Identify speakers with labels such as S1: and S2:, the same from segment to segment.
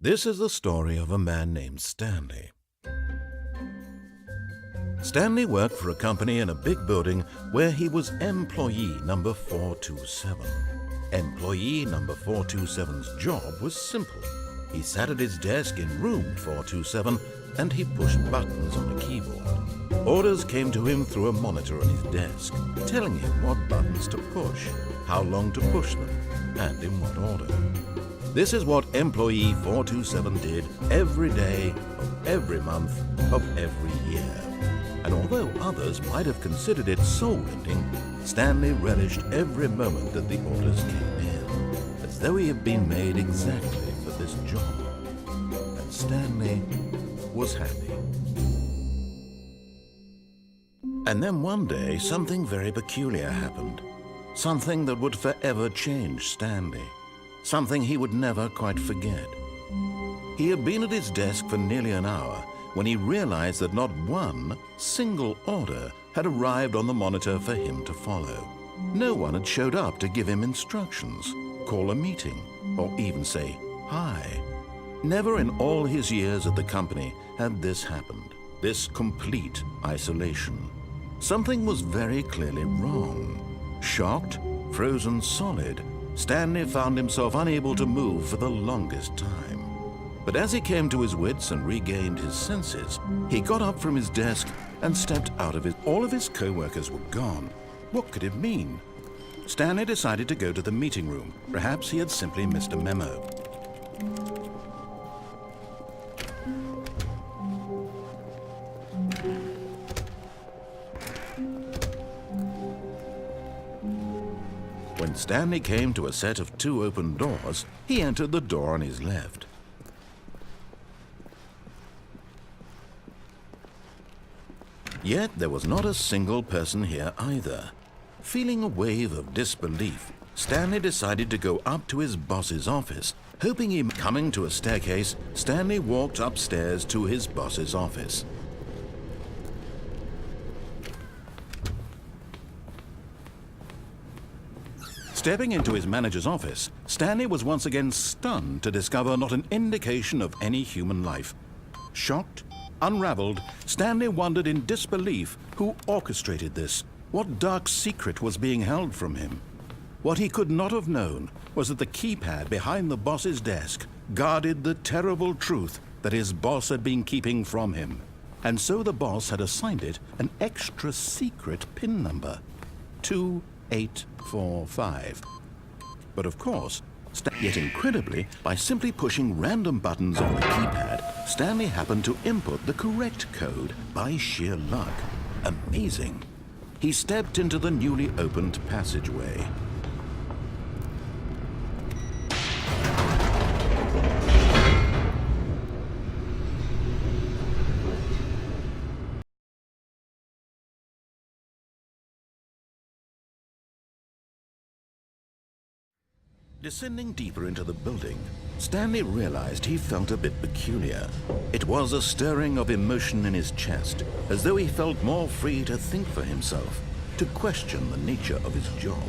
S1: This is the story of a man named Stanley. Stanley worked for a company in a big building where he was employee number 427. Employee number 427's job was simple. He sat at his desk in room 427 and he pushed buttons on a keyboard. Orders came to him through a monitor on his desk, telling him what buttons to push, how long to push them, and in what order. This is what employee 427 did every day of every month of every year. And although others might have considered it soul-ending, Stanley relished every moment that the orders came in, as though he had been made exactly for this job. And Stanley was happy. And then one day, something very peculiar happened. Something that would forever change Stanley. Something he would never quite forget. He had been at his desk for nearly an hour when he realized that not one single order had arrived on the monitor for him to follow. No one had showed up to give him instructions, call a meeting, or even say hi. Never in all his years at the company had this happened, this complete isolation. Something was very clearly wrong. Shocked, frozen solid, Stanley found himself unable to move for the longest time. But as he came to his wits and regained his senses, he got up from his desk and stepped out of it. All of his co-workers were gone. What could it mean? Stanley decided to go to the meeting room. Perhaps he had simply missed a memo. When Stanley came to a set of 2 open doors, he entered the door on his left. Yet there was not a single person here either. Feeling a wave of disbelief, Stanley decided to go up to his boss's office. Hoping he coming to a staircase, Stanley walked upstairs to his boss's office. Stepping into his manager's office, Stanley was once again stunned to discover not an indication of any human life. Shocked, unraveled, Stanley wondered in disbelief who orchestrated this, what dark secret was being held from him. What he could not have known was that the keypad behind the boss's desk guarded the terrible truth that his boss had been keeping from him. And so the boss had assigned it an extra secret PIN number, 2845. But of course, yet incredibly, by simply pushing random buttons on the keypad, Stanley happened to input the correct code by sheer luck. Amazing. He stepped into the newly opened passageway. Descending deeper into the building, Stanley realized he felt a bit peculiar. It was a stirring of emotion in his chest, as though he felt more free to think for himself, to question the nature of his job.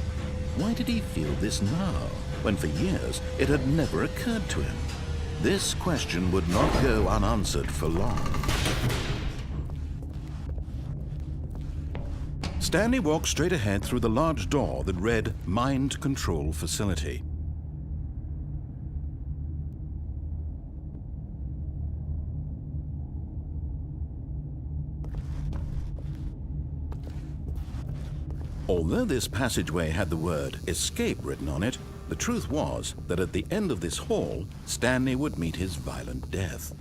S1: Why did he feel this now, when for years it had never occurred to him? This question would not go unanswered for long. Stanley walked straight ahead through the large door that read Mind Control Facility. Although this passageway had the word escape written on it, the truth was that at the end of this hall, Stanley would meet his violent death.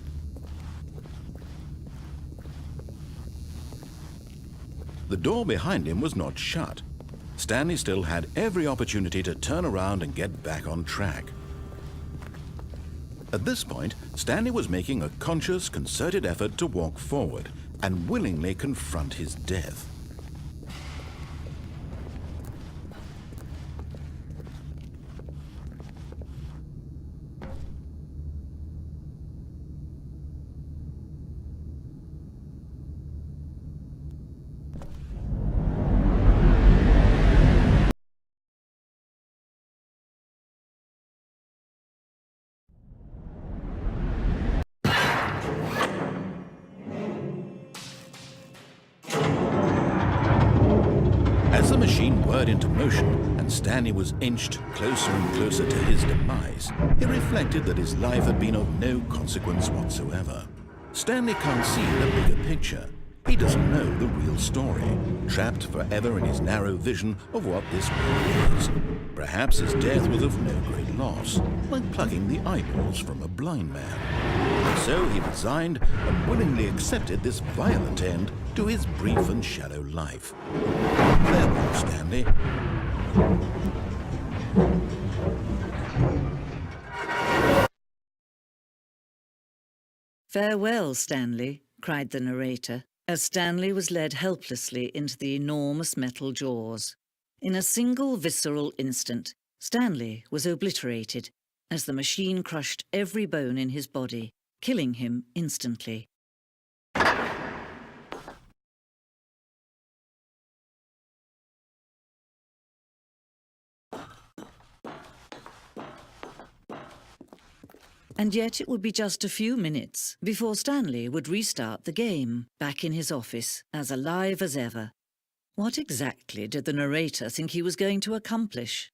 S1: The door behind him was not shut. Stanley still had every opportunity to turn around and get back on track. At this point, Stanley was making a conscious, concerted effort to walk forward and willingly confront his death. machine whirred into motion and Stanley was inched closer and closer to his demise, he reflected that his life had been of no consequence whatsoever. Stanley can't see the bigger picture. He doesn't know the real story, trapped forever in his narrow vision of what this world is. Perhaps his death was of no great loss, like plucking the eyeballs from a blind man. So he resigned and willingly accepted this violent end to his brief and shallow life. Farewell, Stanley.
S2: "Farewell, Stanley," cried the narrator, as Stanley was led helplessly into the enormous metal jaws. In a single visceral instant, Stanley was obliterated as the machine crushed every bone in his body, killing him instantly. And yet it would be just a few minutes before Stanley would restart the game, back in his office, as alive as ever. What exactly did the narrator think he was going to accomplish?